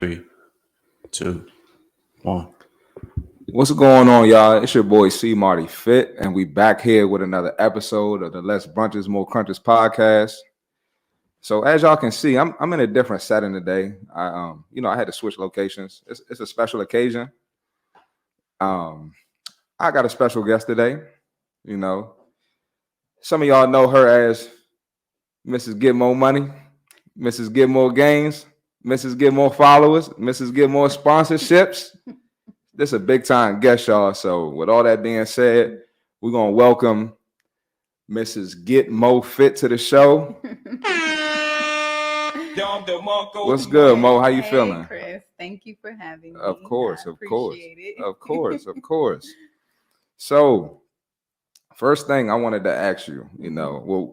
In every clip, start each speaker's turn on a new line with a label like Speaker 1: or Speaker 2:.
Speaker 1: 3, 2, 1.
Speaker 2: What's going on, y'all? It's your boy C Marty Fit, and we back here with another episode of the Less Brunches, More Crunches podcast. So as y'all can see, I'm in a different setting today. I had to switch locations. It's a special occasion. I got a special guest today. You know, some of y'all know her as Mrs. Get More Money, Mrs. Get More Gains, Mrs. Get More Followers, Mrs. Get More Sponsorships. This is a big time guest, y'all. So with all that being said, we're gonna welcome Mrs. Get Mo Fit to the show. What's good, Mo? How you feeling?
Speaker 3: Chris, thank you for having me.
Speaker 2: Of course.
Speaker 3: Appreciate it.
Speaker 2: Of course. So, first thing I wanted to ask you,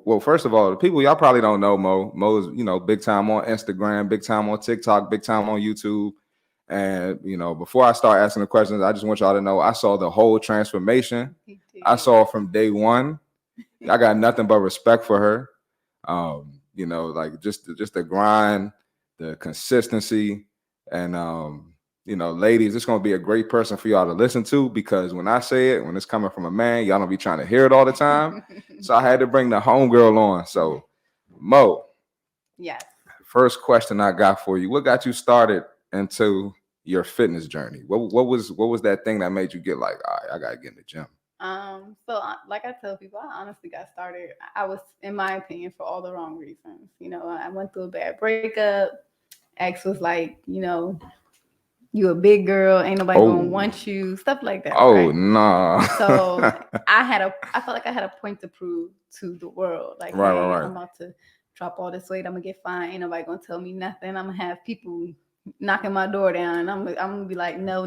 Speaker 2: well, first of all, the people y'all probably don't know Mo. Mo is, big time on Instagram, big time on TikTok, big time on YouTube. And, before I start asking the questions, I just want y'all to know I saw the whole transformation. I saw it from day one. I got nothing but respect for her. Just the grind, the consistency, and ladies, it's gonna be a great person for y'all to listen to, because when I say it, when it's coming from a man, y'all don't be trying to hear it all the time. So I had to bring the homegirl on. So, Mo,
Speaker 3: yes.
Speaker 2: First question I got for you: what got you started into your fitness journey? What was that thing that made you get like, all right, I gotta get in the gym?
Speaker 3: Like I tell people, I honestly got started. I was, in my opinion, for all the wrong reasons. I went through a bad breakup. Ex was like, you a big girl, ain't nobody gonna want you, stuff like that.
Speaker 2: Oh,
Speaker 3: right?
Speaker 2: nah.
Speaker 3: So I felt like I had a point to prove to the world. Like,
Speaker 2: right.
Speaker 3: I'm about to drop all this weight. I'm gonna get fine. Ain't nobody gonna tell me nothing. I'm gonna have people knocking my door down, and I'm gonna be like, no.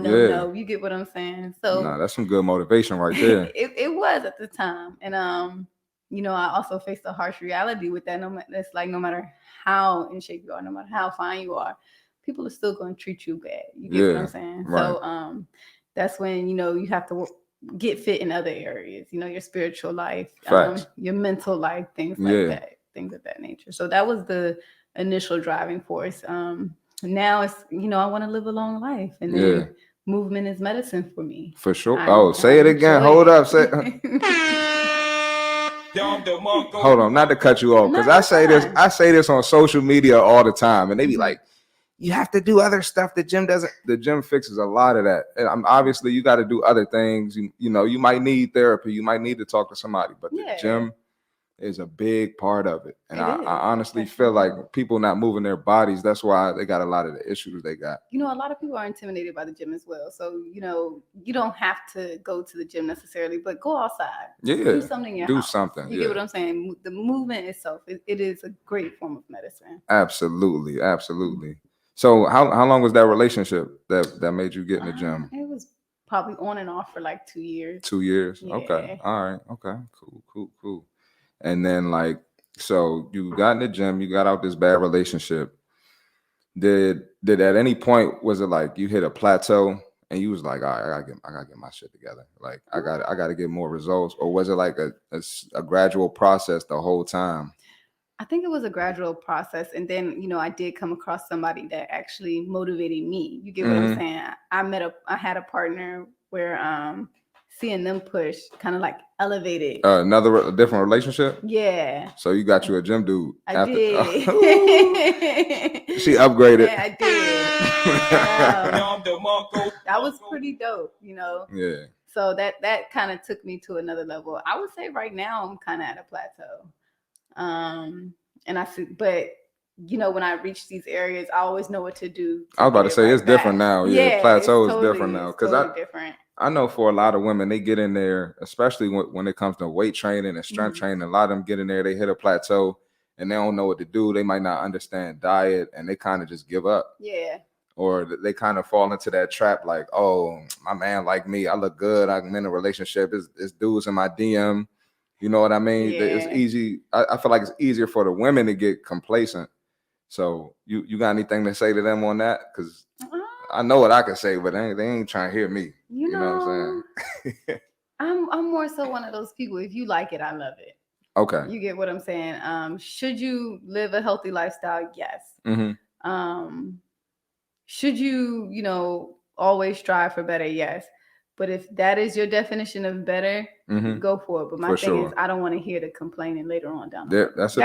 Speaker 3: You get what I'm saying? So
Speaker 2: that's some good motivation right there.
Speaker 3: it was at the time, and I also faced a harsh reality with that. It's like no matter how in shape you are, no matter how fine you are, people are still going to treat you bad. You get what I'm saying?
Speaker 2: Right.
Speaker 3: So that's when you have to get fit in other areas. Your spiritual life, your mental life, things like that, things of that nature. So that was the initial driving force. Now it's I want to live a long life, and then movement is medicine for me.
Speaker 2: For sure. Say it again. Hold up. Say. Hold on, not to cut you off, because I say this on social media all the time, and they be like, you have to do other stuff. The gym doesn't. The gym fixes a lot of that. And obviously, you got to do other things. You might need therapy. You might need to talk to somebody, but the gym is a big part of it. And I honestly feel like people not moving their bodies, that's why they got a lot of the issues they got.
Speaker 3: A lot of people are intimidated by the gym as well. So, you don't have to go to the gym necessarily, but go outside.
Speaker 2: Yeah.
Speaker 3: Do something in your house.
Speaker 2: Something.
Speaker 3: You get what I'm saying? The movement itself, it is a great form of medicine.
Speaker 2: Absolutely. So how long was that relationship that made you get in the gym?
Speaker 3: It was probably on and off for like 2 years.
Speaker 2: 2 years?
Speaker 3: Yeah.
Speaker 2: Okay. All right. Okay. Cool. And then so you got in the gym, you got out this bad relationship. Did at any point, was it like you hit a plateau and you was like, all right, I gotta get my shit together. Like I gotta get more results? Or was it like a gradual process the whole time?
Speaker 3: I think it was a gradual process. And then, I did come across somebody that actually motivated me. You get what I'm saying? I had a partner where seeing them push kind of like elevated.
Speaker 2: A different relationship?
Speaker 3: Yeah.
Speaker 2: So you got you a gym dude.
Speaker 3: I did.
Speaker 2: She upgraded.
Speaker 3: Yeah, I did. That was pretty dope,
Speaker 2: Yeah.
Speaker 3: So that kind of took me to another level. I would say right now I'm kind of at a plateau. And I see, but when I reach these areas, I always know what to do.
Speaker 2: I was about to say it's different now. Yeah, plateau is different now, because
Speaker 3: different.
Speaker 2: I know for a lot of women, they get in there, especially when it comes to weight training and strength training. A lot of them get in there, they hit a plateau, and they don't know what to do. They might not understand diet, and they kind of just give up.
Speaker 3: Yeah.
Speaker 2: Or they kind of fall into that trap, like, oh, my man like me, I look good, I'm in a relationship, it's dudes in my DM. You know what I mean?
Speaker 3: Yeah.
Speaker 2: It's easy. I feel like it's easier for the women to get complacent. So you got anything to say to them on that? Because I know what I can say, but they ain't trying to hear me. You know what I'm saying?
Speaker 3: I'm more so one of those people. If you like it, I love it.
Speaker 2: Okay.
Speaker 3: You get what I'm saying? Should you live a healthy lifestyle? Yes.
Speaker 2: Mm-hmm.
Speaker 3: should you, always strive for better? Yes. But if that is your definition of better, go for it. But my thing is, I don't want to hear the complaining later on down the road.
Speaker 2: That's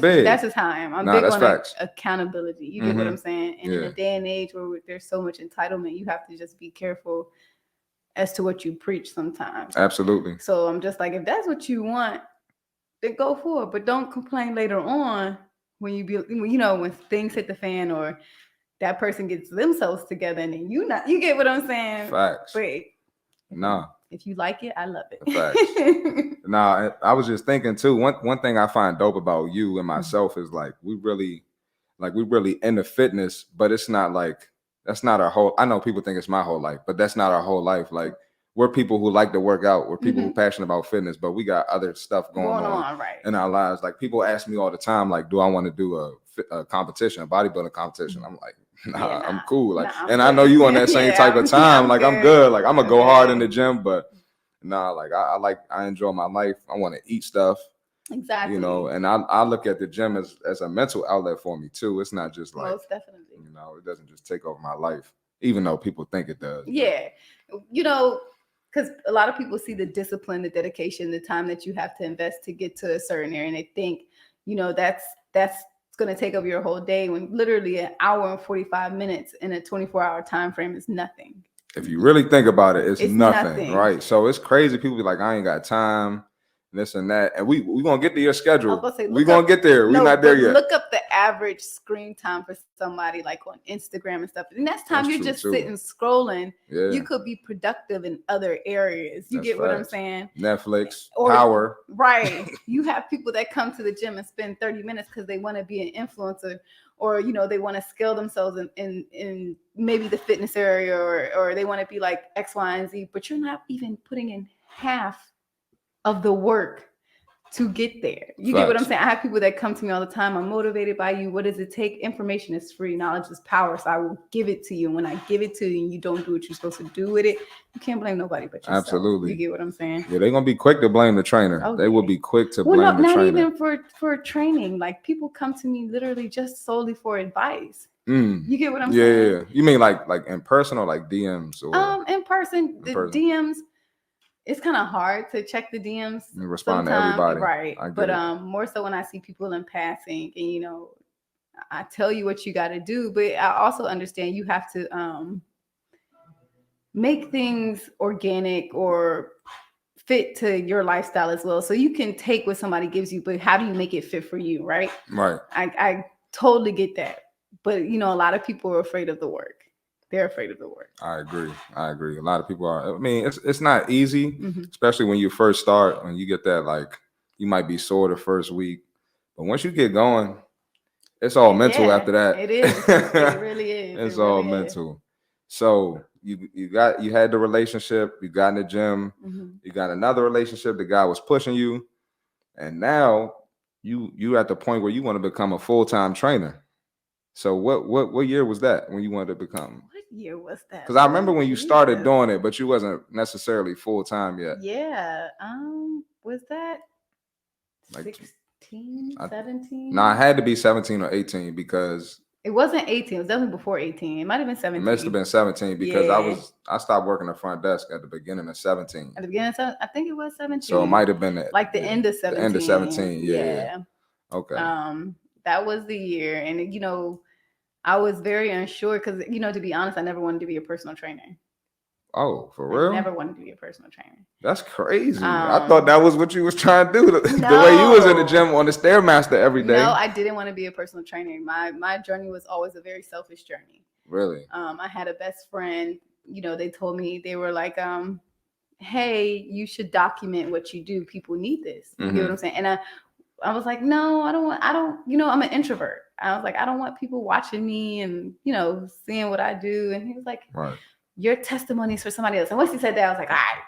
Speaker 2: big.
Speaker 3: That's just how I am. I'm big on accountability. You get what I'm saying? And in a day and age where there's so much entitlement, you have to just be careful as to what you preach sometimes.
Speaker 2: Absolutely.
Speaker 3: So I'm just like, if that's what you want, then go for it. But don't complain later on when when things hit the fan or that person gets themselves together and then you get what I'm saying?
Speaker 2: Facts.
Speaker 3: But
Speaker 2: nah.
Speaker 3: If you like it, I love it.
Speaker 2: Facts. Nah, I was just thinking too. One thing I find dope about you and myself is like we really into fitness, but it's not like that's not our whole. I know people think it's my whole life, but that's not our whole life. Like we're people who like to work out. We're people who are passionate about fitness, but we got other stuff going on
Speaker 3: right.
Speaker 2: in our lives. Like people ask me all the time, like, do I want to do a competition, a bodybuilding competition? I'm like, nah, I'm cool. Like, and I know you on that same type of time. Like, I'm good. Like, I'm gonna go hard in the gym, but nah, like I enjoy my life. I want to eat stuff.
Speaker 3: Exactly.
Speaker 2: And I look at the gym as a mental outlet for me too. It's not just like,
Speaker 3: most definitely.
Speaker 2: It doesn't just take over my life, even though people think it does.
Speaker 3: Yeah. Because a lot of people see the discipline, the dedication, the time that you have to invest to get to a certain area. And they think, that's going to take over your whole day when literally an hour and 45 minutes in a 24-hour time frame is nothing.
Speaker 2: If you really think about it, it's nothing, right? So it's crazy. People be like, I ain't got time, this and that. And we going to get to your schedule. We're going to get there. We're not there yet.
Speaker 3: Look up the average screen time for somebody like on Instagram and stuff. And that's time you're just sitting scrolling. Yeah. You could be productive in other areas. You get what I'm saying?
Speaker 2: Netflix, power.
Speaker 3: Right. You have people that come to the gym and spend 30 minutes because they want to be an influencer or, they want to scale themselves in maybe the fitness area or they want to be like X, Y, and Z, but you're not even putting in half of the work to get there. You get what I'm saying? I have people that come to me all the time. I'm motivated by you. What does it take? Information is free. Knowledge is power. So I will give it to you. And when I give it to you and you don't do what you're supposed to do with it, you can't blame nobody but yourself.
Speaker 2: Absolutely.
Speaker 3: You get what I'm saying?
Speaker 2: Yeah, they're going to be quick to blame the trainer. Okay. They will be quick to blame the trainer.
Speaker 3: Not even for training. Like people come to me literally just solely for advice. You get what I'm saying?
Speaker 2: Yeah. You mean like in person or like DMs? Or
Speaker 3: in person. DMs. It's kind of hard to check the DMs
Speaker 2: and respond to everybody,
Speaker 3: right? But more so when I see people in passing, and I tell you what you got to do, but I also understand you have to make things organic or fit to your lifestyle as well. So you can take what somebody gives you, but how do you make it fit for you, right?
Speaker 2: Right.
Speaker 3: I totally get that, but a lot of people are afraid of the work. They're afraid of the work.
Speaker 2: I agree. A lot of people are. I mean, it's not easy, especially when you first start, when you get that, like, you might be sore the first week. But once you get going, it's all mental after that.
Speaker 3: It is. It really is.
Speaker 2: It's all mental. So you had the relationship, you got in the gym, you got another relationship, the guy was pushing you, and now you at the point where you want to become a full-time trainer. So what year was that when you wanted to become?
Speaker 3: What year was that?
Speaker 2: Because I remember when you started doing it, but you wasn't necessarily full time yet.
Speaker 3: Yeah. Was that like 16, 17?
Speaker 2: No, it had to be 17 or 18 because
Speaker 3: it wasn't 18. It was definitely before 18. It might have been 17.
Speaker 2: It must have been 17 because I stopped working the front desk at the beginning of 17.
Speaker 3: At the beginning of I think it was 17.
Speaker 2: So it might have been
Speaker 3: like the end of 17.
Speaker 2: The end of 17. Yeah. Okay.
Speaker 3: That was the year, and I was very unsure because, to be honest, I never wanted to be a personal trainer.
Speaker 2: Oh, for real?
Speaker 3: I never wanted to be a personal trainer.
Speaker 2: That's crazy. I thought that was what you was trying to do. The way you was in the gym on the Stairmaster every day.
Speaker 3: No, I didn't want to be a personal trainer. My journey was always a very selfish journey.
Speaker 2: Really?
Speaker 3: I had a best friend. They told me, they were like, hey, you should document what you do. People need this. You get what I'm saying? And I was like, no, I don't, I'm an introvert. I was like, I don't want people watching me and, seeing what I do. And he was like,
Speaker 2: right.
Speaker 3: Your testimony is for somebody else. And once he said that, I was like, all right,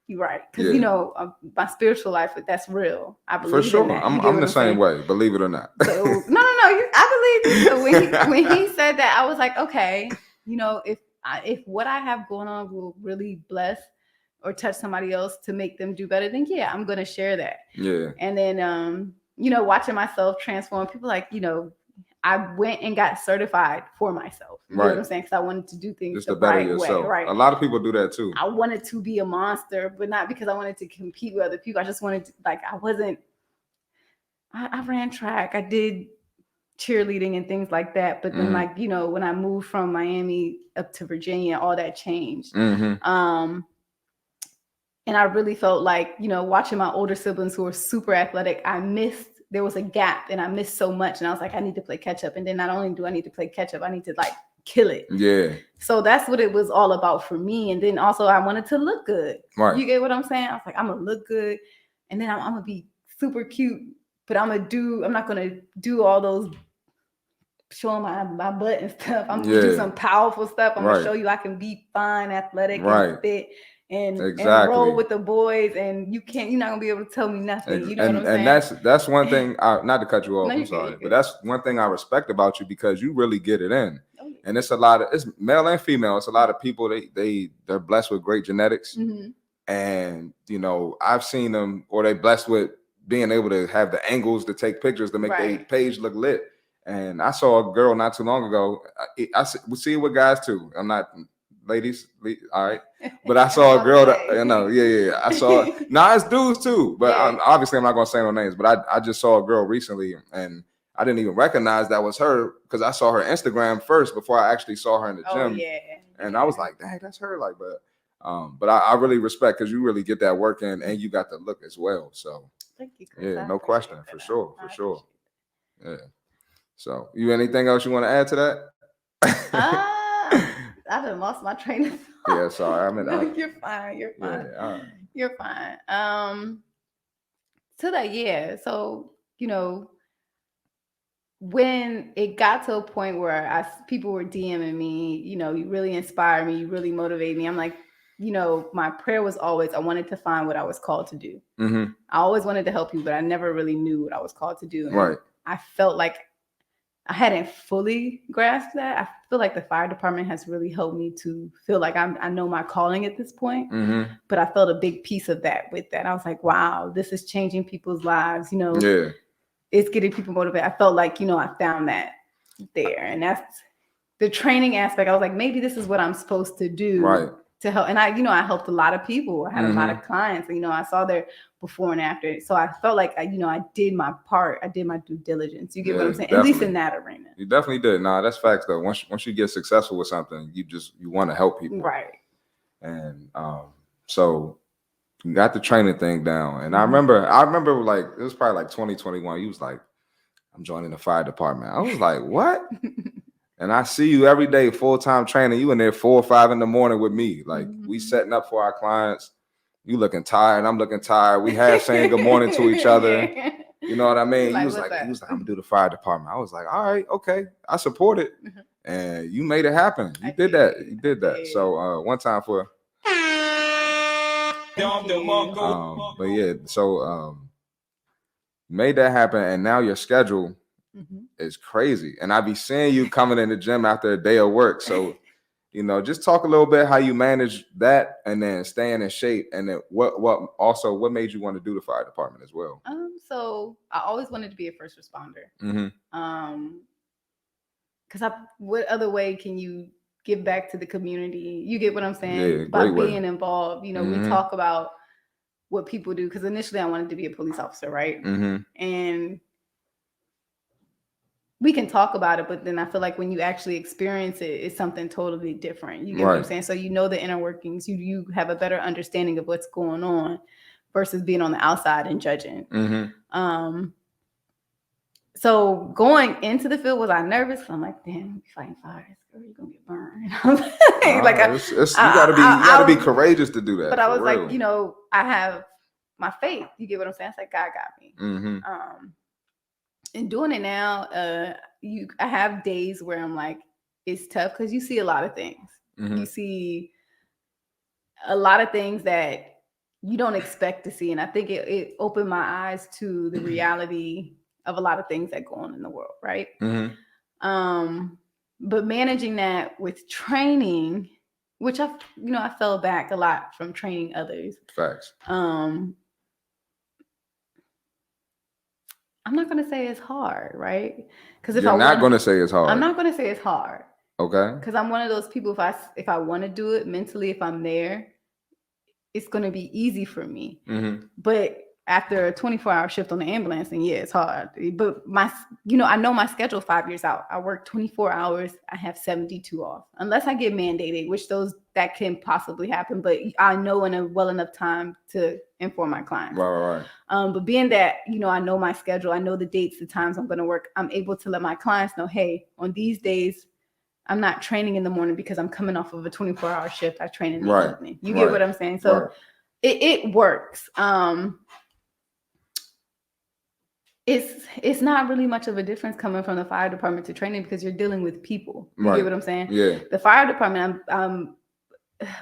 Speaker 3: you're right. Because, my spiritual life, that's real. I believe
Speaker 2: for sure.
Speaker 3: in that.
Speaker 2: I'm the same way, believe it or not.
Speaker 3: So, no, I believe you. So when he said that, I was like, okay, if what I have going on will really bless or touch somebody else to make them do better, then yeah, I'm going to share that.
Speaker 2: Yeah.
Speaker 3: And then, watching myself transform, people like, I went and got certified for myself. You know what I'm saying? Because I wanted to do things
Speaker 2: just
Speaker 3: the
Speaker 2: to better
Speaker 3: right
Speaker 2: yourself.
Speaker 3: way. Right.
Speaker 2: A lot of people do that too.
Speaker 3: I wanted to be a monster, but not because I wanted to compete with other people. I just wanted to, like, I ran track. I did cheerleading and things like that. But then, like, you know, when I moved from Miami up to Virginia, all that changed. And I really felt like, you know, watching my older siblings who were super athletic, there was a gap and I missed so much. And I was like, I need to play catch up. And then not only do I need to play catch up, I need to like kill it.
Speaker 2: Yeah.
Speaker 3: So that's what it was all about for me. And then also I wanted to look good.
Speaker 2: Right.
Speaker 3: You get what I'm saying? I was like, I'm going to look good. And then I'm going to be super cute, but I'm not going to do all those showing my butt and stuff. I'm going to do some powerful stuff. I'm going to show you I can be fine, athletic, and fit. And roll with the boys, and you're not gonna be able to tell me nothing. You know what I'm saying?
Speaker 2: And that's one thing. Not to cut you off. I'm sorry, but that's one thing I respect about you because you really get it in. Oh, yeah. And it's male and female. It's a lot of people. They're blessed with great genetics, and you know I've seen them, or they blessed with being able to have the angles to take pictures to make their page look lit. And I saw a girl not too long ago. We see it with guys too. I'm not. Ladies, all right, but I saw a girl that I saw. It's dudes too, but obviously I'm not gonna say no names. But I just saw a girl recently, and I didn't even recognize that was her because I saw her Instagram first before I actually saw her in the gym. And I was like, dang, that's her. Like, but I really respect because you really get that work in, and you got the look as well. So
Speaker 3: thank you, Chris.
Speaker 2: No question, for sure. Yeah. So, anything else you want to add to that?
Speaker 3: I done lost my train of thought.
Speaker 2: Yeah, sorry.
Speaker 3: You're fine. You're fine.
Speaker 2: Yeah, all right.
Speaker 3: You're fine. So that, so, you know, when it got to a point where people were DMing me, you know, you really inspire me, you really motivate me. I'm like, you know, my prayer was always, I wanted to find what I was called to do. I always wanted to help you, but I never really knew what I was called to do. And I felt like I hadn't fully grasped that. I feel like the fire department has really helped me to feel like I know my calling at this point. But I felt a big piece of that with that. I was like, wow, this is changing people's lives. You know, it's getting people motivated. I felt like, you know, I found that there. And that's the training aspect. I was like, maybe this is what I'm supposed to do to help. And I helped a lot of people. I had a lot of clients. You know, I saw their before and after. So I felt like I did my part. I did my due diligence. You get what I'm saying? Definitely. At least in that arena.
Speaker 2: You definitely did. Nah, that's facts though. Once you get successful with something, you want to help people.
Speaker 3: Right.
Speaker 2: And so you got the training thing down. And I remember like it was probably like 2021. You was like, I'm joining the fire department. I was like, what? And I see you every day, full-time training. You in there 4 or 5 in the morning with me. Like we setting up for our clients. You looking tired, I'm looking tired. We have saying good morning to each other. You know what I mean? He was like, I'm gonna do the fire department. I was like, all right, okay. I support it. And you made it happen. You did that. So one time for but yeah, so made that happen, and now your schedule is crazy. And I be seeing you coming in the gym after a day of work. So you know, just talk a little bit how you manage that and then staying in shape. And then what made you want to do the fire department as well?
Speaker 3: So I always wanted to be a first responder. Because what other way can you give back to the community? You get what I'm saying? By being involved. You know, we talk about what people do. Because initially I wanted to be a police officer, right? And we can talk about it, but then I feel like when you actually experience it, it's something totally different. You get what I'm saying? So you know the inner workings. You have a better understanding of what's going on versus being on the outside and judging. So going into the field, was I nervous? I'm like, damn, you're fighting fires. You're gonna get burned. You
Speaker 2: gotta be courageous to do that.
Speaker 3: But I was like, you know, I have my faith. You get what I'm saying? It's like God got me. And doing it now, I have days where I'm like, it's tough because you see a lot of things. You see a lot of things that you don't expect to see. And I think it opened my eyes to the reality of a lot of things that go on in the world, right? But managing that with training, which I fell back a lot from training others.
Speaker 2: Facts.
Speaker 3: I'm not going to say it's hard, right? Because
Speaker 2: You're not going to say it's hard.
Speaker 3: I'm not going to say it's hard.
Speaker 2: Okay.
Speaker 3: Because I'm one of those people, if I want to do it mentally, if I'm there, it's going to be easy for me.
Speaker 2: Mm-hmm.
Speaker 3: But after a 24-hour shift on the ambulance, and yeah, it's hard. But I know my schedule 5 years out. I work 24 hours. I have 72 off, unless I get mandated, which that can possibly happen. But I know in a well enough time to inform my clients.
Speaker 2: Right.
Speaker 3: But being that, I know my schedule, I know the dates, the times I'm going to work, I'm able to let my clients know, hey, on these days, I'm not training in the morning because I'm coming off of a 24-hour shift. I train in the evening. You get what I'm saying? So it works. It's not really much of a difference coming from the fire department to training because you're dealing with people. You get what I'm saying?
Speaker 2: Yeah.
Speaker 3: The fire department, I'm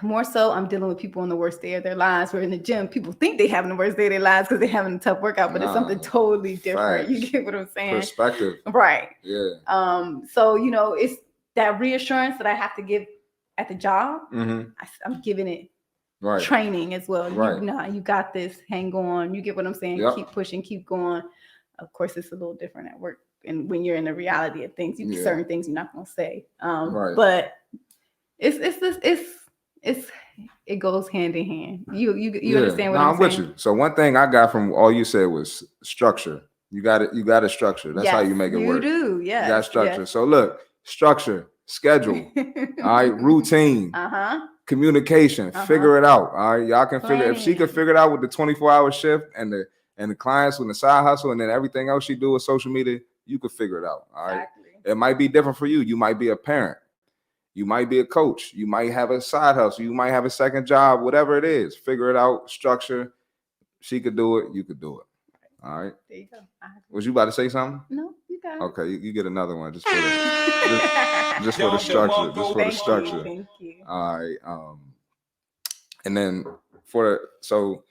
Speaker 3: more so I'm dealing with people on the worst day of their lives. Where in the gym, people think they having the worst day of their lives because they're having a tough workout, but it's something totally different. Facts. You get what I'm saying?
Speaker 2: Perspective.
Speaker 3: Right.
Speaker 2: Yeah.
Speaker 3: So it's that reassurance that I have to give at the job.
Speaker 2: Mm-hmm.
Speaker 3: I'm giving it training as well. You got this. Hang on. You get what I'm saying? Yep. Keep pushing. Keep going. Of course, it's a little different at work, and when you're in the reality of things, certain things you're not gonna say. But it goes hand in hand. You understand what I'm saying?
Speaker 2: with you. So one thing I got from all you said was structure. You got a structure. That's how you make it work.
Speaker 3: You do, yeah.
Speaker 2: You got structure. Yes. So look, structure, schedule, all right, routine, communication, figure it out. All right, y'all can figure. If she could figure it out with the 24-hour shift and the clients with the side hustle and then everything else she do with social media, you could figure it out. All right. Exactly. It might be different for you. You might be a parent. You might be a coach. You might have a side hustle. You might have a second job, whatever it is. Figure it out, structure. She could do it. You could do it. All right.
Speaker 3: There you go.
Speaker 2: Was you about to say something?
Speaker 3: No, you got it.
Speaker 2: Okay, you get another one just for the just for the structure. Just for the structure.
Speaker 3: Thank you.
Speaker 2: All right. And then so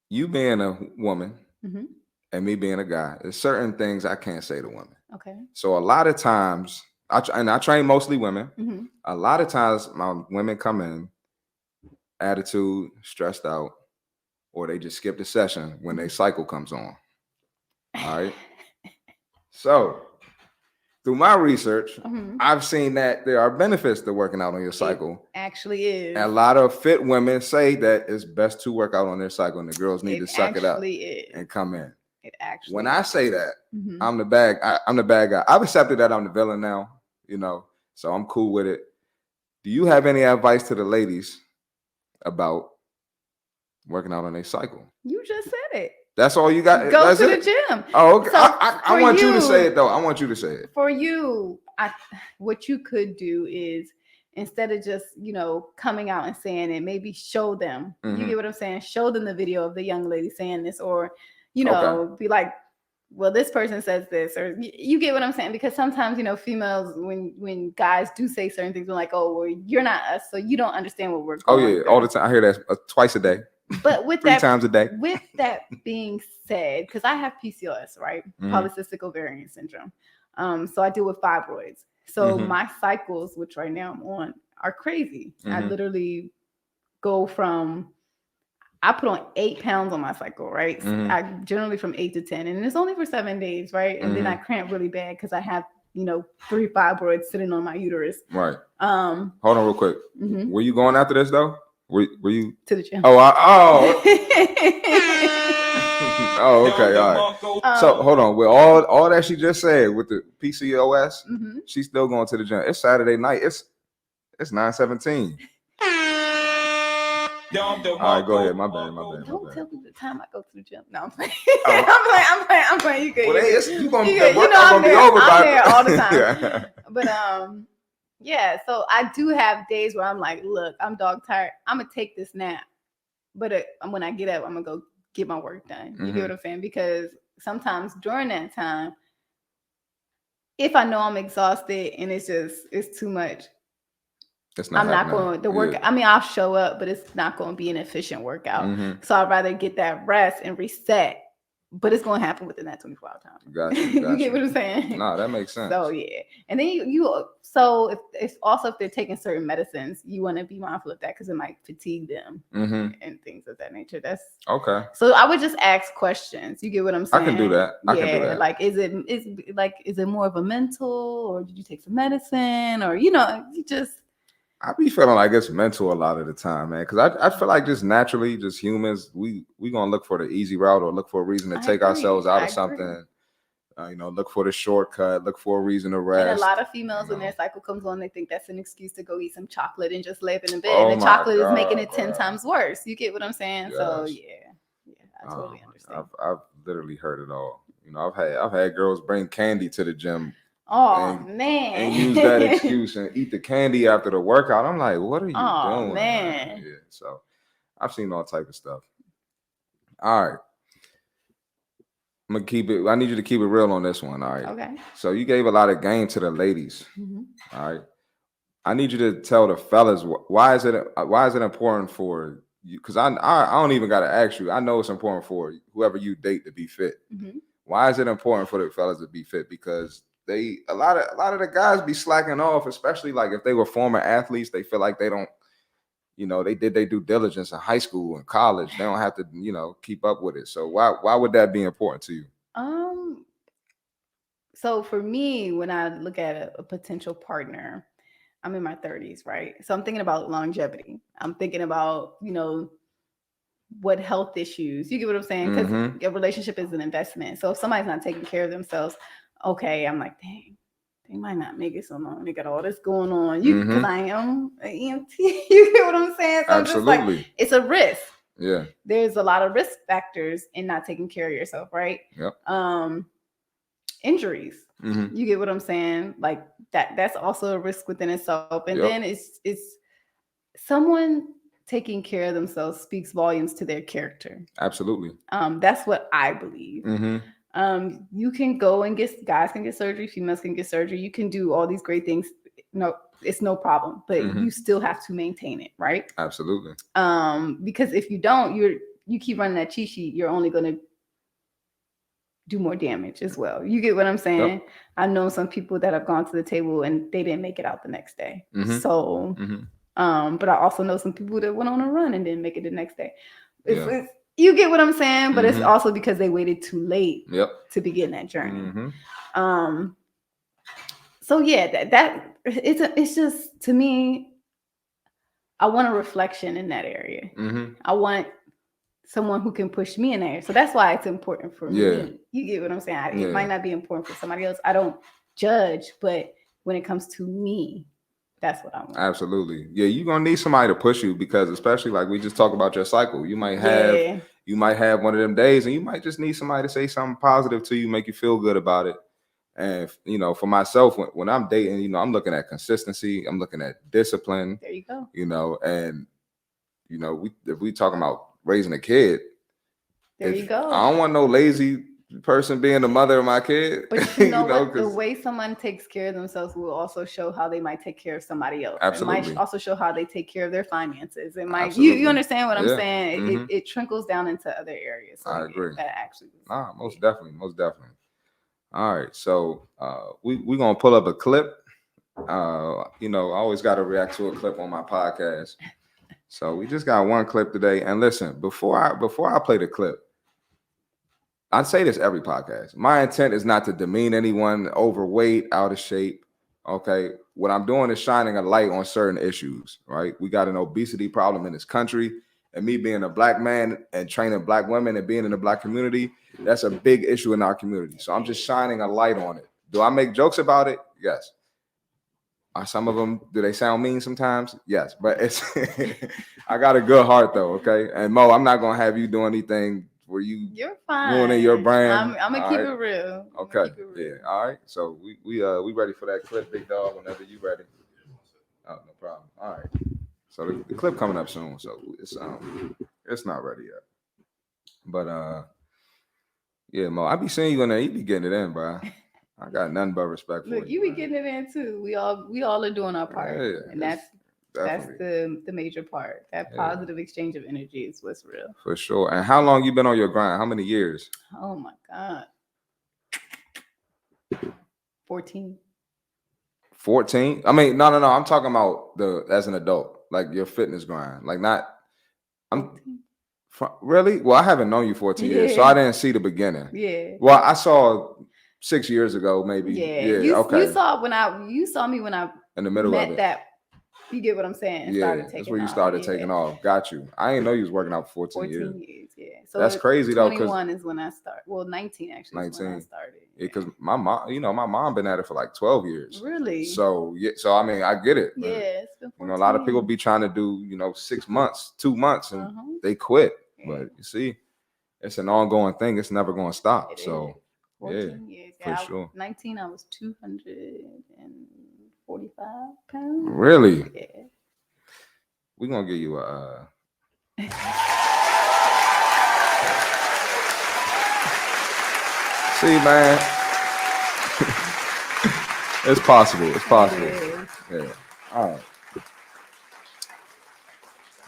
Speaker 2: you being a woman and me being a guy, there's certain things I can't say to women.
Speaker 3: Okay.
Speaker 2: So a lot of times, I train mostly women. A lot of times my women come in attitude, stressed out, or they just skip the session when their cycle comes on. All right. So through my research, I've seen that there are benefits to working out on your cycle.
Speaker 3: It actually is.
Speaker 2: And a lot of fit women say that it's best to work out on their cycle and the girls need to suck it up and come in.
Speaker 3: It actually
Speaker 2: when I say that, I'm the bad guy. I've accepted that I'm the villain now, so I'm cool with it. Do you have any advice to the ladies about working out on their cycle?
Speaker 3: You just said it.
Speaker 2: That's all you got?
Speaker 3: Go to the gym.
Speaker 2: Oh, okay. So I want you to say it, though. I want you to say it.
Speaker 3: For you, what you could do is, instead of just, coming out and saying it, maybe show them. You get what I'm saying? Show them the video of the young lady saying this, or, be like, well, this person says this, or you get what I'm saying? Because sometimes, females, when guys do say certain things, we're like, oh, well, you're not us, so you don't understand what we're going through.
Speaker 2: All the time. I hear that twice a day.
Speaker 3: But with
Speaker 2: 3 times a day.
Speaker 3: With that being said, because I have PCOS, right? Polycystic ovarian syndrome. So I deal with fibroids. So my cycles, which right now I'm on, are crazy. I literally go I put on 8 pounds on my cycle, right? I generally from 8 to 10, and it's only for 7 days, right? And then I cramp really bad because I have, 3 fibroids sitting on my uterus.
Speaker 2: Right. Hold on real quick. Were you going after this though? Were you
Speaker 3: to the gym?
Speaker 2: Oh, okay, all right. So hold on. With all that she just said with the PCOS, she's still going to the gym. It's Saturday night. It's 9:17. All right, go ahead. My bad.
Speaker 3: Don't tell me the time I go to the gym. No, I'm playing. I'm playing. You good?
Speaker 2: Well,
Speaker 3: you
Speaker 2: gonna
Speaker 3: be
Speaker 2: over.
Speaker 3: I'm there all the time. But yeah. So I do have days where I'm like, look, I'm dog tired. I'm gonna take this nap, but when I get up, I'm gonna go get my work done. You get what I'm saying? Because sometimes during that time, if I know I'm exhausted and it's too much, I'm not going to work. I mean, I'll show up, but it's not going to be an efficient workout. So I'd rather get that rest and reset but it's going to happen within that 24-hour time.
Speaker 2: Gotcha.
Speaker 3: You get what I'm saying?
Speaker 2: No, that makes sense.
Speaker 3: So yeah, and then you so if they're taking certain medicines, you want to be mindful of that because it might fatigue them and things of that nature. That's
Speaker 2: okay.
Speaker 3: So I would just ask questions. You get what I'm saying?
Speaker 2: I can do that. I can do that.
Speaker 3: Like is it more of a mental, or did you take some medicine, or you just.
Speaker 2: I be feeling like it's mental a lot of the time, man. Because I feel like just naturally, just humans, we gonna look for the easy route or look for a reason to take ourselves out of something. Look for the shortcut, look for a reason to rest.
Speaker 3: And a lot of females, when their cycle comes on, they think that's an excuse to go eat some chocolate and just lay in the bed. And the chocolate is making it 10 times worse. You get what I'm saying? Yes. So I totally understand.
Speaker 2: I've literally heard it all. I've had girls bring candy to the gym.
Speaker 3: Oh man!
Speaker 2: And use that excuse and eat the candy after the workout. I'm like, what are you doing?
Speaker 3: Oh man!
Speaker 2: Yeah, so I've seen all type of stuff. All right, I'm gonna keep it. I need you to keep it real on this one. All right.
Speaker 3: Okay.
Speaker 2: So you gave a lot of game to the ladies. All right. I need you to tell the fellas why is it important for you? Because I don't even gotta ask you. I know it's important for whoever you date to be fit. Why is it important for the fellas to be fit? Because a lot of the guys be slacking off, especially like if they were former athletes. They feel like they don't, they did their due diligence in high school and college. They don't have to, keep up with it. So why would that be important to you?
Speaker 3: So for me, when I look at a potential partner, I'm in my 30s, right? So I'm thinking about longevity. I'm thinking about, what health issues. You get what I'm saying? Because a relationship is an investment. So if somebody's not taking care of themselves, okay, I'm like, dang, they might not make it so long. They got all this going on. Because I am an EMT. You get what I'm saying? So
Speaker 2: absolutely.
Speaker 3: I'm just like, it's a risk.
Speaker 2: Yeah.
Speaker 3: There's a lot of risk factors in not taking care of yourself, right?
Speaker 2: Yep.
Speaker 3: Injuries. You get what I'm saying? Like that's also a risk within itself. And then it's someone taking care of themselves speaks volumes to their character.
Speaker 2: Absolutely.
Speaker 3: That's what I believe. You can go and guys can get surgery, females can get surgery. You can do all these great things. No, it's no problem, but you still have to maintain it, right?
Speaker 2: Absolutely.
Speaker 3: Because if you don't, you keep running that cheat sheet, you're only going to do more damage as well. You get what I'm saying? Yep. I know some people that have gone to the table and they didn't make it out the next day. So, but I also know some people that went on a run and didn't make it the next day. You get what I'm saying? But it's also because they waited too late to begin that journey. So yeah, that it's just, to me, I want a reflection in that area. I want someone who can push me in there. So that's why it's important for me. You get what I'm saying? It might not be important for somebody else. I don't judge, but when it comes to me, that's what I want.
Speaker 2: Absolutely. Yeah, you're gonna need somebody to push you, because especially like we just talked about your cycle. You might have one of them days and you might just need somebody to say something positive to you, make you feel good about it. And for myself, when I'm dating, I'm looking at consistency, I'm looking at discipline.
Speaker 3: There you go.
Speaker 2: And if we talking about raising a kid,
Speaker 3: there you go.
Speaker 2: I don't want no lazy person being the mother of my kid.
Speaker 3: But what? The way someone takes care of themselves will also show how they might take care of somebody else.
Speaker 2: Absolutely.
Speaker 3: It might also show how they take care of their finances. It might. You understand what I'm saying? It trickles down into other areys. So
Speaker 2: I agree.
Speaker 3: That actually.
Speaker 2: Most definitely. All right, so we're gonna pull up a clip. I always got to react to a clip on my podcast. So we just got one clip today. And listen, before I play the clip, I say this every podcast. My intent is not to demean anyone, overweight, out of shape. Okay. What I'm doing is shining a light on certain issues, right? We got an obesity problem in this country. And me being a black man and training black women and being in the black community, that's a big issue in our community. So I'm just shining a light on it. Do I make jokes about it? Yes. Are some of them, do they sound mean sometimes? Yes. But it's I got a good heart though, okay? And Mo, I'm not going to have you do anything where
Speaker 3: you're fine
Speaker 2: ruining your brand.
Speaker 3: I'm gonna keep it real.
Speaker 2: Okay. Yeah. All right. So we ready for that clip, big dog, whenever you ready. Oh, no problem. All right. So the clip coming up soon. So it's not ready yet. But yeah, Mo, I be seeing you in there. You be getting it in, bro. I got nothing but respect for you.
Speaker 3: Look, you be getting it in too. We all are doing our part.
Speaker 2: Yeah,
Speaker 3: and that's That's the major part. That positive exchange of energy is what's real.
Speaker 2: For sure. And how long you been on your grind? How many years?
Speaker 3: Oh my God. 14.
Speaker 2: 14? I mean, no. I'm talking about as an adult, like your fitness grind. Like really? Well, I haven't known you 14 years, so I didn't see the beginning.
Speaker 3: Yeah.
Speaker 2: Well, I saw 6 years ago, maybe.
Speaker 3: Yeah.
Speaker 2: Okay.
Speaker 3: You saw me when I
Speaker 2: in the middle of it.
Speaker 3: That. You get what I'm saying?
Speaker 2: That's where you started taking off. Got you. I didn't know you was working out for 14 years.
Speaker 3: 14 years, yeah. So
Speaker 2: that's crazy though.
Speaker 3: 21 is when I started. Well, 19 actually 19. Is when I started.
Speaker 2: Yeah, because my mom been at it for like 12 years.
Speaker 3: Really?
Speaker 2: So so I mean, I get it.
Speaker 3: Yeah, it's been 14.
Speaker 2: A lot of people be trying to do 6 months, 2 months, and they quit. Yeah. But you see, it's an ongoing thing. It's never going to stop. So
Speaker 3: 14 years.
Speaker 2: For sure.
Speaker 3: 19, I was 245 pounds.
Speaker 2: Really?
Speaker 3: Yeah.
Speaker 2: We're gonna give you a see, man. It's possible. It's possible. Yeah. All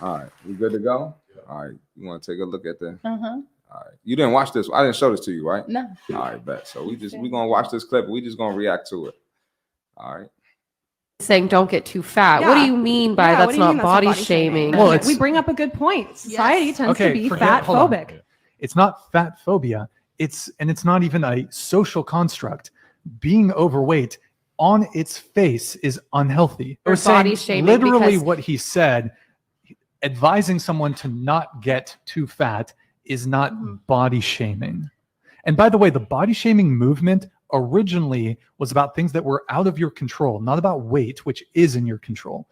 Speaker 2: right. We good to go? All right. You want to take a look at the All right. You didn't watch this. I didn't show this to you, right?
Speaker 3: No.
Speaker 2: All right, bet. So we're gonna watch this clip. We just gonna react to it. All right.
Speaker 4: Saying don't get too fat. Yeah. What do you mean by that's not body shaming?
Speaker 5: Well, we bring up a good point. Society tends to be fat phobic.
Speaker 6: It's not fat phobia. It's not even a social construct. Being overweight on its face is unhealthy.
Speaker 4: Or body shaming.
Speaker 6: Literally what he said, advising someone to not get too fat is not body shaming. And by the way, the body shaming movement originally was about things that were out of your control, not about weight, which is in your control.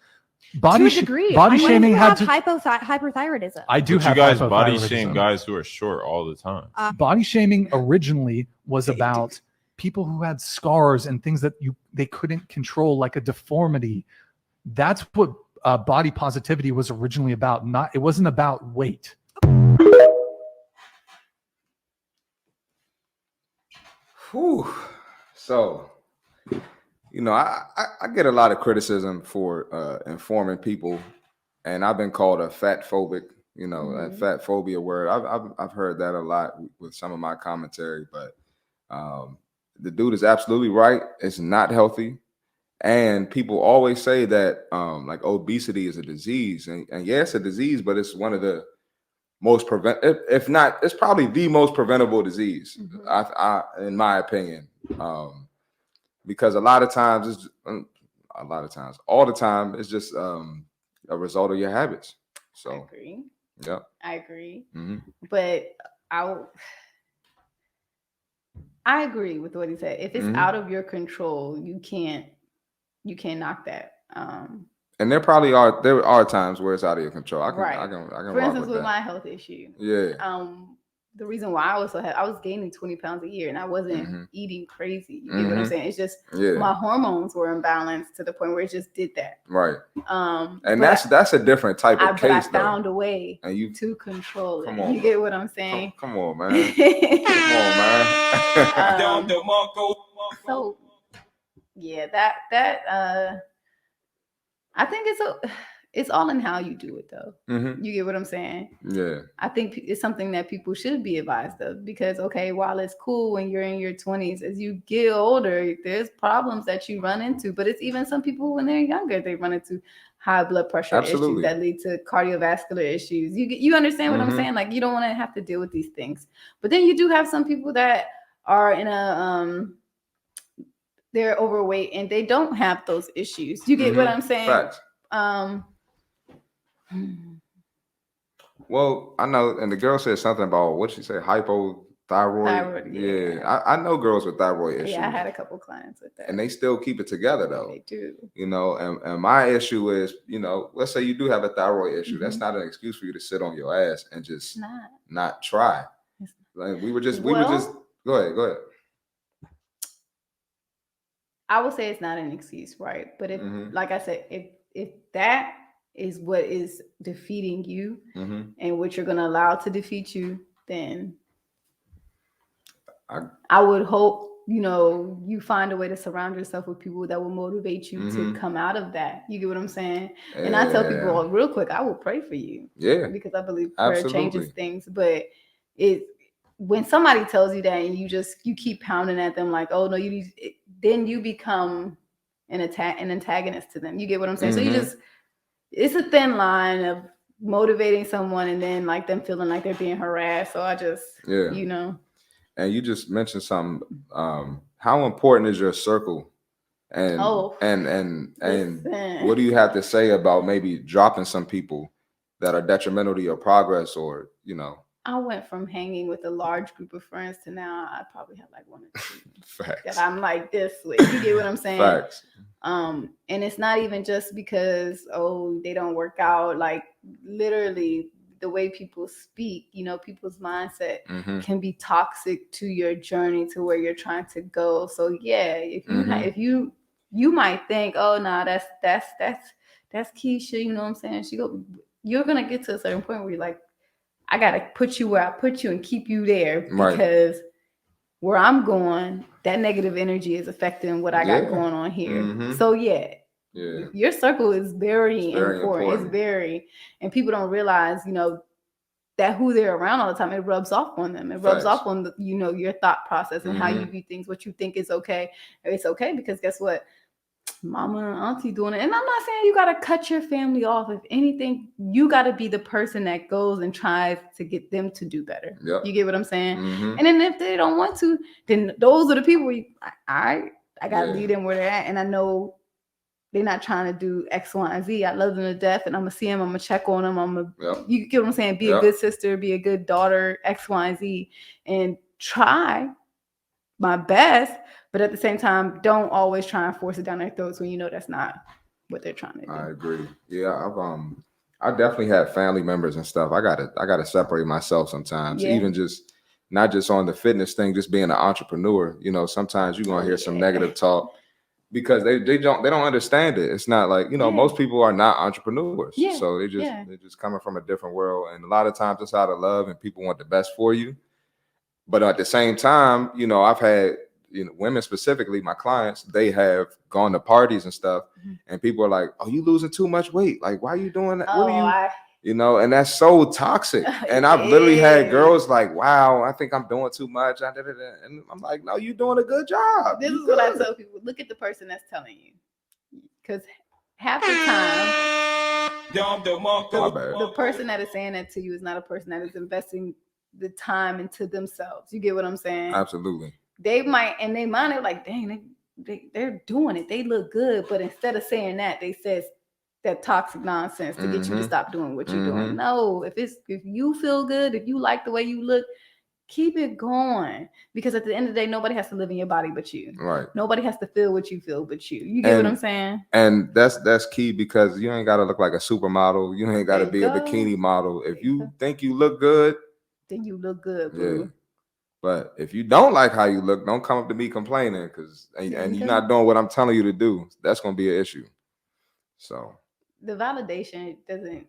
Speaker 5: To a degree.
Speaker 6: Body shaming had to
Speaker 5: hyperthyroidism.
Speaker 6: I do have
Speaker 7: you guys body shame guys who are short all the time.
Speaker 6: Body shaming originally was about people who had scars and things that they couldn't control, like a deformity. That's what body positivity was originally about. It wasn't about weight.
Speaker 2: Whew. So, I get a lot of criticism for informing people, and I've been called a fat phobic, that fat phobia word. I've heard that a lot with some of my commentary, but the dude is absolutely right. It's not healthy. And people always say that like obesity is a disease, and yeah, it's a disease, but it's one of the most if not, it's probably the most preventable disease, in my opinion, because all the time, it's just a result of your habits. So
Speaker 3: I agree.
Speaker 2: Yeah,
Speaker 3: I agree. But I agree with what he said. If it's out of your control, you can't knock that.
Speaker 2: And there are times where it's out of your control. I can
Speaker 3: For instance, with my health issue.
Speaker 2: Yeah.
Speaker 3: The reason why I was gaining 20 pounds a year, and I wasn't eating crazy. You get what I'm saying? It's just my hormones were imbalanced to the point where it just did that.
Speaker 2: Right. And that's a different type of case.
Speaker 3: But I found a way to control it. You get what I'm saying?
Speaker 2: Come on, man. Come on, man.
Speaker 3: So yeah, that I think it's all in how you do it, though. You get what I'm saying?
Speaker 2: Yeah.
Speaker 3: I think it's something that people should be advised of, because, while it's cool when you're in your 20s, as you get older, there's problems that you run into. But it's even some people when they're younger, they run into high blood pressure issues that lead to cardiovascular issues. You understand what I'm saying? Like, you don't want to have to deal with these things. But then you do have some people that are in they're overweight and they don't have those issues. You get what I'm saying?
Speaker 2: Facts. Well, I know, and the girl said something about what she said, hypothyroid. Yeah. I know girls with thyroid issues.
Speaker 3: Yeah, I had a couple clients with that.
Speaker 2: And they still keep it together, though.
Speaker 3: They do.
Speaker 2: And my issue is, let's say you do have a thyroid issue. That's not an excuse for you to sit on your ass and just not try. Like we were just go ahead.
Speaker 3: I would say it's not an excuse, right? But if, like I said, if that is what is defeating you and what you're going to allow to defeat you, then I would hope you find a way to surround yourself with people that will motivate you to come out of that. You get what I'm saying? And I tell people real quick, I will pray for you.
Speaker 2: Yeah.
Speaker 3: Because I believe prayer changes things. But when somebody tells you that and you keep pounding at them like, oh no, then you become an antagonist to them. You get what I'm saying? So it's a thin line of motivating someone and then like them feeling like they're being harassed. So I just,
Speaker 2: And you just mentioned something. How important is your circle? And what do you have to say about maybe dropping some people that are detrimental to your progress, or
Speaker 3: I went from hanging with a large group of friends to now I probably have like one or two that I'm like this with. You get what I'm saying?
Speaker 2: Facts.
Speaker 3: And it's not even just because they don't work out. Like literally the way people speak, people's mindset can be toxic to your journey to where you're trying to go. So yeah, if you might think, oh no, that's Keisha, you know what I'm saying? You're gonna get to a certain point where you're like, I gotta put you where I put you and keep you there because where I'm going, that negative energy is affecting what I got going on here. So your circle is very important. It's and people don't realize, that who they're around all the time, it rubs off on them. It rubs off on your thought process and how you view things, what you think is okay. It's okay because guess what? Mama and auntie doing it. And I'm not saying you got to cut your family off. If anything, you got to be the person that goes and tries to get them to do better. Yep. You get what I'm saying? And then if they don't want to, then those are the people I got to lead them where they're at. And I know they're not trying to do X, Y, and Z. I love them to death and I'm going to see them. I'm going to check on them. You get what I'm saying? Be a good sister, be a good daughter, X, Y, and Z, and try my best. But at the same time, don't always try and force it down their throats when you know that's not what they're trying to do.
Speaker 2: I agree. Yeah, I definitely have family members and stuff. I gotta separate myself sometimes. Even just not just on the fitness thing, just being an entrepreneur. Sometimes you're gonna hear some negative talk because they don't understand it. It's not like most people are not entrepreneurs, so they're just coming from a different world. And a lot of times it's out of love and people want the best for you. But at the same time, I've had women specifically, my clients, they have gone to parties and stuff, and people are like, "Oh, you losing too much weight? Like, why are you doing that? What are you?" And that's so toxic. And I've literally had girls like, "Wow, I think I'm doing too much." And I'm like, "No, you're doing a good job."
Speaker 3: This is what I tell people: look at the person that's telling you, because half the time, the person that is saying that to you is not a person that is investing the time into themselves. You get what I'm saying?
Speaker 2: Absolutely.
Speaker 3: They might, and they mind it like, dang, they're doing it. They look good. But instead of saying that, they says that toxic nonsense to get you to stop doing what you're doing. No, if you feel good, if you like the way you look, keep it going. Because at the end of the day, nobody has to live in your body but you.
Speaker 2: Right.
Speaker 3: Nobody has to feel what you feel but you. You get what I'm saying?
Speaker 2: And that's key, because you ain't got to look like a supermodel. You ain't got to be a bikini model. If you think you look good,
Speaker 3: then you look good, boo.
Speaker 2: Yeah. But if you don't like how you look, don't come up to me complaining, and you're not doing what I'm telling you to do. That's going to be an issue. So
Speaker 3: the validation doesn't,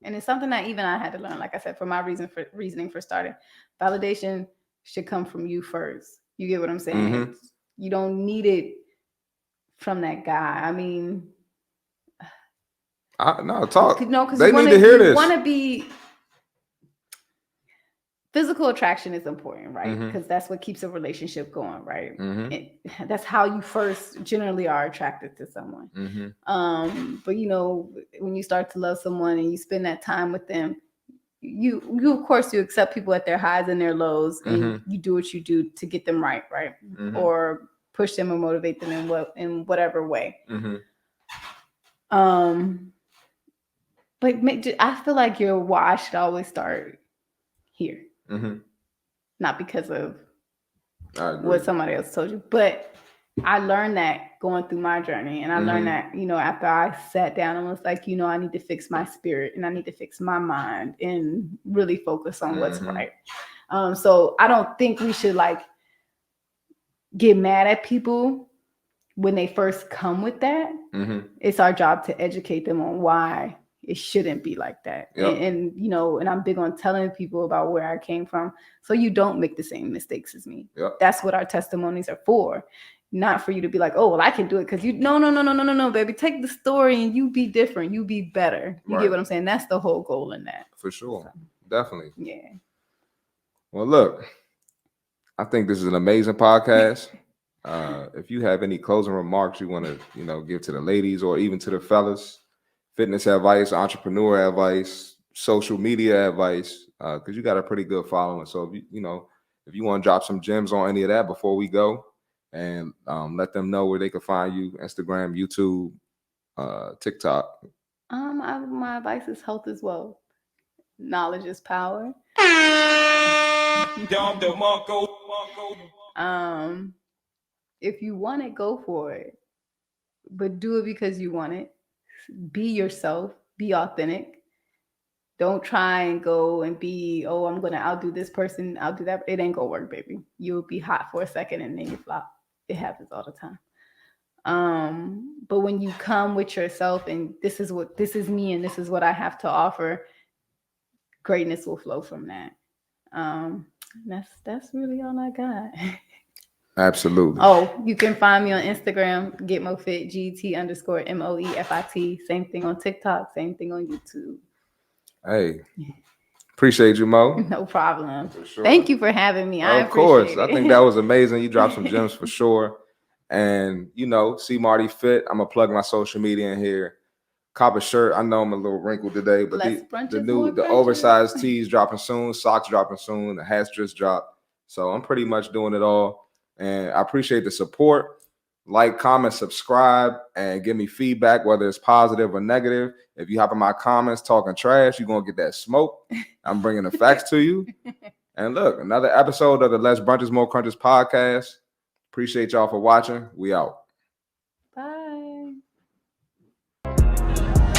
Speaker 3: and it's something that even I had to learn. Like I said, for my reasoning for starting, validation should come from you first. You get what I'm saying? You don't need it from that guy. I mean,
Speaker 2: talk.
Speaker 3: No, because
Speaker 2: they need to hear this.
Speaker 3: You want to be. Physical attraction is important, right? Because that's what keeps a relationship going, right? That's how you first generally are attracted to someone. But when you start to love someone and you spend that time with them, you of course you accept people at their highs and their lows, and you do what you do to get them right, or push them or motivate them in whatever way. But I feel like your why should always start here. Not because of what somebody else told you, but I learned that going through my journey, and I learned that after I sat down and was like, I need to fix my spirit and I need to fix my mind and really focus on what's right. So I don't think we should get mad at people when they first come with that. It's our job to educate them on why it shouldn't be like that.
Speaker 2: Yep.
Speaker 3: And you know, and I'm big on telling people about where I came from, so you don't make the same mistakes as me.
Speaker 2: Yep.
Speaker 3: That's what our testimonies are for. Not for you to be like, oh, well, I can do it because you no, baby. Take the story and you be different. You be better. You get what I'm saying? That's the whole goal in that.
Speaker 2: For sure.
Speaker 3: So,
Speaker 2: Definitely.
Speaker 3: yeah.
Speaker 2: Well, look, I think this is an amazing podcast. If you have any closing remarks you want to, you know, give to the ladies or even to the fellas, fitness advice, entrepreneur advice, social media advice, because you got a pretty good following. So if you want to drop some gems on any of that before we go, and let them know where they can find you: Instagram, YouTube, TikTok.
Speaker 3: My advice is health as well. Knowledge is power. If you want it, go for it, but do it because you want it. Be yourself. Be authentic. Don't try and go and be, oh, I'm gonna outdo this person, outdo that. It ain't gonna work, baby. You'll be hot for a second and then you flop. It happens all the time. But when you come with yourself and this is me and this is what I have to offer, greatness will flow from that. That's really all I got.
Speaker 2: Absolutely.
Speaker 3: Oh, you can find me on Instagram, GetMoFit, GT_MOEFIT. Same thing on TikTok, same thing on YouTube.
Speaker 2: Hey, appreciate you, Mo.
Speaker 3: No problem.
Speaker 2: Sure.
Speaker 3: Thank you for having me.
Speaker 2: Of course. I think that was amazing. You dropped some gems for sure. And, you know, see Marty Fit. I'm going to plug my social media in here. Cop a shirt. I know I'm a little wrinkled today, but the oversized tees dropping soon. Socks dropping soon. The hats just dropped. So I'm pretty much doing it all. And I appreciate the support. Like, comment, subscribe, and give me feedback, whether it's positive or negative. If you hop in my comments talking trash, you're going to get that smoke. I'm bringing the facts to you. And look, another episode of the Less Brunches, More Crunches podcast. Appreciate y'all for watching. We out.
Speaker 3: Bye.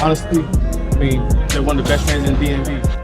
Speaker 8: Honestly, I mean, they're one of the best fans in DMV.